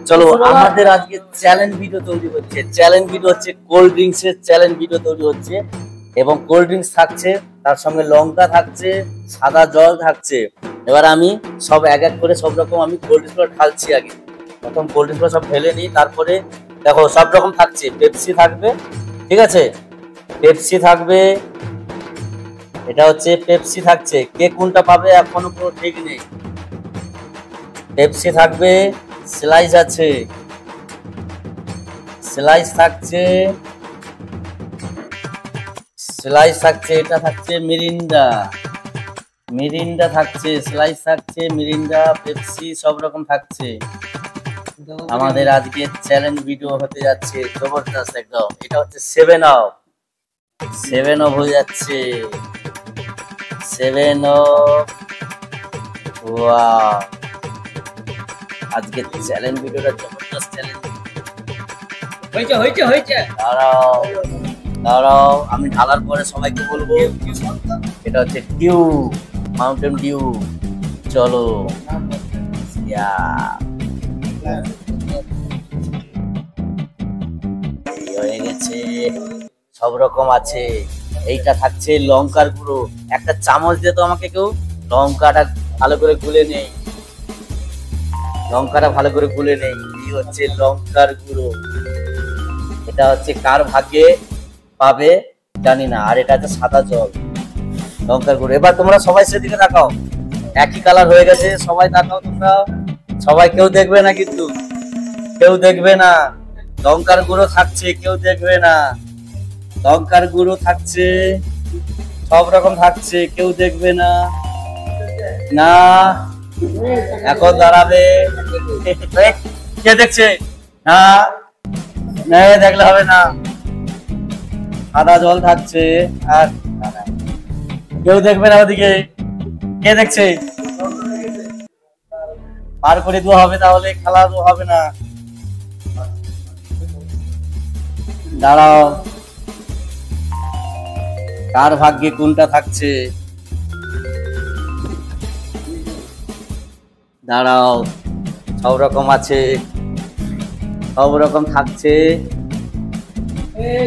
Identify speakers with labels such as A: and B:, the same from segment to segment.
A: চলো আমাদের আজকে চ্যালেঞ্জ ভিডিও তৈরি হচ্ছে। চ্যালেঞ্জ ভিডিও হচ্ছে কোল্ড ড্রিঙ্কস এর চ্যালেঞ্জ ভিডিও তৈরি হচ্ছে এবং কোল্ড ড্রিঙ্কস থাকছে, তার সঙ্গে লঙ্কা থাকছে, সাদা জল থাকছে। এবার আমি সব এক এক করে সব রকম আমি কোল্ড ড্রিঙ্কস গুলো ঢালছি। আগে প্রথম কোল্ড ড্রিঙ্কস সব ঢেলে নিই, তারপরে দেখো সব রকম থাকছে। পেপসি থাকবে, ঠিক আছে, পেপসি থাকবে, এটা হচ্ছে পেপসি থাকছে। কে কোনটা পাবে এখনো কোনো ঠিক নেই। পেপসি থাকবে, স্লাইস আছে, স্লাইস থাকছে, স্লাইস থাকছে, এটা থাকছে মিরিন্ডা, মিরিন্ডা থাকছে, স্লাইস থাকছে, মিরিন্ডা, পেপসি সব রকম থাকছে। আমাদের আজকে চ্যালেঞ্জ ভিডিও হতে যাচ্ছে জবরদস্ত একদম। এটা হচ্ছে 7 আপ, 7 আপ হয়ে যাচ্ছে, 7 আপ। ওয়াও, আজকে চ্যালেঞ্জ ভিডিওটা জবরদস্ত চ্যালেঞ্জ হয়েছে। দাঁড়াও দাঁড়াও, আমি ঢালার পরে সবাইকে বলবো। এটা হচ্ছে ডিউ, মাউন্টেন ডিউ। চলো হয়ে গেছে, সব রকম আছে। এইটা থাকছে লঙ্কার গুঁড়ো। একটা চামচ দিয়ে তো আমাকে কেউ লঙ্কাটা ভালো করে গুলে নেই, লঙ্কাটা ভালো করে গুলে নেই। এই হচ্ছে লঙ্কার গুঁড়ো। এটা হচ্ছে কার ভাগ্যে পাবে জানি না। আর এটা হচ্ছে সাদা জল, লঙ্কার গুঁড়ো। এবার তোমরা সবাই সেদিকে তাকাও, একই কালার হয়ে গেছে। সবাই তাকাও তোমরা, সবাই, কেউ দেখবে না কিন্তু, কেউ দেখবে না। লঙ্কার গুঁড়ো থাকছে, কেউ দেখবে না। লঙ্কার গুঁড়ো থাকছে, সব রকম থাকছে, কেউ দেখবে না। না, এখন দাঁড়াবে। কে দেখছে? না, দেখলে হবে না। সাদা জল থাকছে, আর কেউ দেখবে না ওদিকে। কে দেখছে? পার করে দেওয়া হবে, তাহলে খেলা হবে না। দাঁড়াও, কার ভাগ্যে কোনটা থাকছে? দাঁড়াও, সব রকম আছে, সব রকম থাকছে।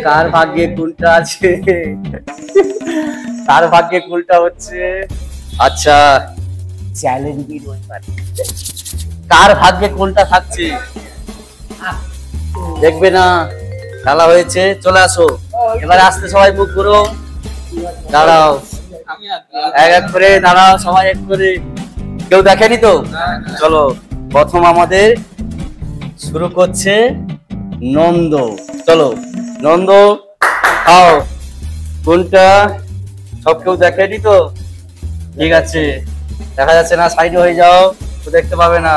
A: কার ভাগ্যে কোনটা আছে? কার ভাগ্যে কোনটা হচ্ছে? আচ্ছা, চ্যালেঞ্জ ভিডিও। কার ভাগ্যে কোনটা থাকছে দেখবে না। খেলা হয়েছে, চলে আসো। এবার আসতে সবাই মুখ করো। দাঁড়াও, এক এক করে দাঁড়াও, সবাই এক করে। কেউ দেখেনি তো? চলো, প্রথম আমাদের শুরু করছে নন্দ। চলো নন্দ, খাও। কোনটা? সব কেউ দেখেনি তো? ঠিক আছে, দেখা যাচ্ছে না, সাইড হয়ে যাও, তো দেখতে পাবে না।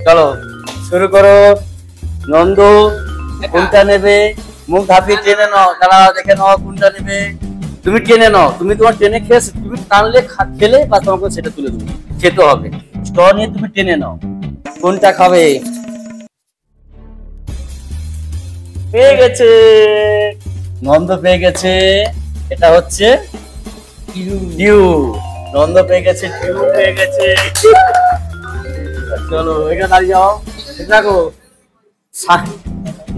A: চলো শুরু করো। নন্দ কোনটা নেবে? মুখ ধাপিয়ে টেনে নাও। দাঁড়াও, দেখে নাও কোনটা নেবে। তুমি টেনে নাও, তুমি তোমার টেনে খেয়ে তুমি টানলে খেলে বা তোমাকে সেটা তুলে দেবো, খেতে হবে। স্ট্র নিয়ে তুমি টেনে নাও, কোনটা খাবে। পেয়ে গেছে, নন্দ পেয়ে গেছে। এটা হচ্ছে ডিউ। নন্দ পেয়ে গেছে, ডিউ পেয়ে গেছে। চলো এখানে দাঁড়িয়ে যাও, দেখো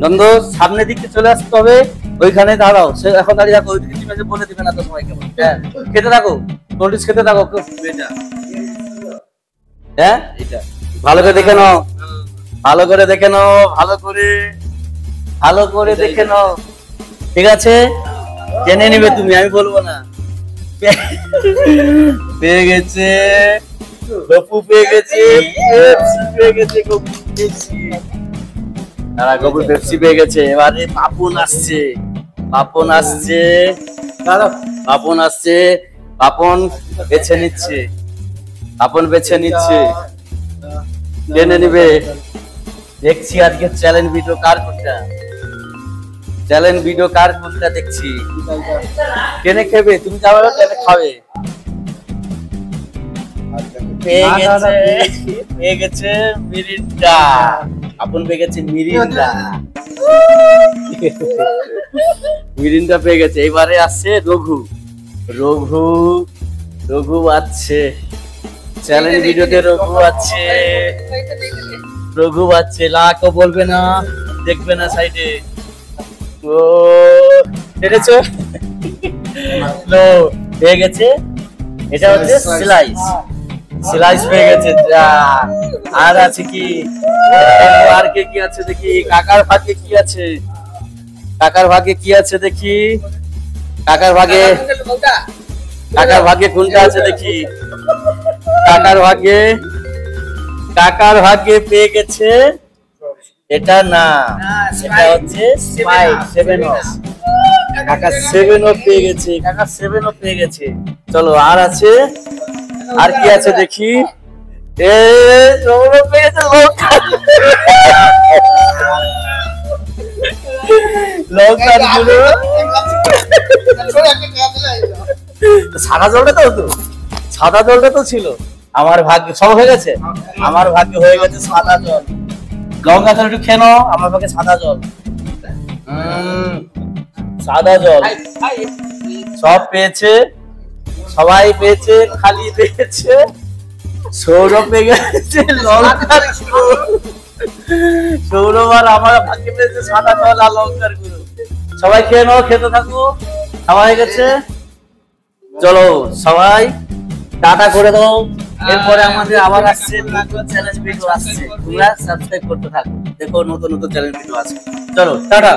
A: নন্দ সামনের দিকে চলে আসতে হবে, ওইখানে দাঁড়াও। সে এখন দাঁড়িয়ে থাকো, ওইদিকে টিম আছে বলে দিবে না তো সবাইকে। হ্যাঁ, খেতে থাকো, নোটিস খেতে থাকো। হ্যাঁ, ভালো করে দেখে নাও, ভালো করে দেখে নাও, ভালো করে, ভালো করে দেখে নাও। ঠিক আছে, জেনে নিবে তুমি, আমি বলবো না। পেয়ে গেছে গপু, পেয়ে গেছে পেয়ে গেছে গপু, গপু পেপসি পেয়ে গেছে। এবারে পাপন আসছে, পাপন আসছে, পাপন আসছে। পাপন বেছে নিচ্ছে, পাপন বেছে নিচ্ছে, জেনে নিবে। দেখছি আজকে চ্যালেঞ্জ ভিডিও কার কোনটা, চ্যালেঞ্জ ভিডিও কার কোনটা দেখছি। টেনে খেবে, তুমি যাবে টেনে খাবে। পেয়ে গেছে, পেয়ে গেছে মিরিন্ডা। আপন পেয়ে গেছে মিরিন্ডা, মিরিন্ডা পেয়ে গেছে। এবারে আসছে রঘু, রঘু, রঘু আছে চ্যালেঞ্জ ভিডিওতে, রঘু আছে। রঘু বাচ্চে লাখও বলবে না, দেখবে না সাইডে। ও দেখেছো লো পেয়ে গেছে। এটা হচ্ছে স্লাইস, স্লাইস পেয়ে গেছে। যা আর আছে কি, আর কে কি আছে দেখি। কাকার ভাগ্যে কি আছে, কাকার ভাগ্যে কি আছে দেখি। কাকার ভাগ্যে, কাকার ভাগ্যে কোনটা আছে দেখি। কাকার ভাগ্যে, কাকার ভাগ্যে পেয়ে গেছে এটা না, এটা হচ্ছে স্পাইট 7 কাকা 7 পেয়ে গেছে, কাকা 7 পেয়ে গেছে। চলো আর আছে, আর কি আছে দেখি। এ সৌরভ পেয়েছে লঙ্কা, সাদা জলটা তো, সাদা জলটা তো ছিল। আমার ভাগ্য সব হয়ে গেছে, আমার ভাগ্য হয়ে গেছে সাদা জল। লঙ্কা তো একটু খেয়ে নাও, আমার ভাগ্যে সাদা জল। সাদা জল সব পেয়েছে, সবাই পেয়েছে, খালি পেয়েছে সৌরভ পেয়ে গেছে লঙ্কার গুঁড়ো। সৌরভ আর আমার ভাগ্যে পেয়েছে সাদা জল আর লঙ্কার গুঁড়ো। সবাই খেয়ে নাও, খেতে থাকো, খাওয়া হয়ে গেছে। চলো সবাই টাটা করে দাও। এরপরে আমাদের আবার আসছে নতুন চ্যালেঞ্জ ভিডিও আসছে, তোমরা সাবস্ক্রাইব করতে থাকো, দেখো নতুন নতুন চ্যালেঞ্জ ভিডিও আসছে। চলো টাটা।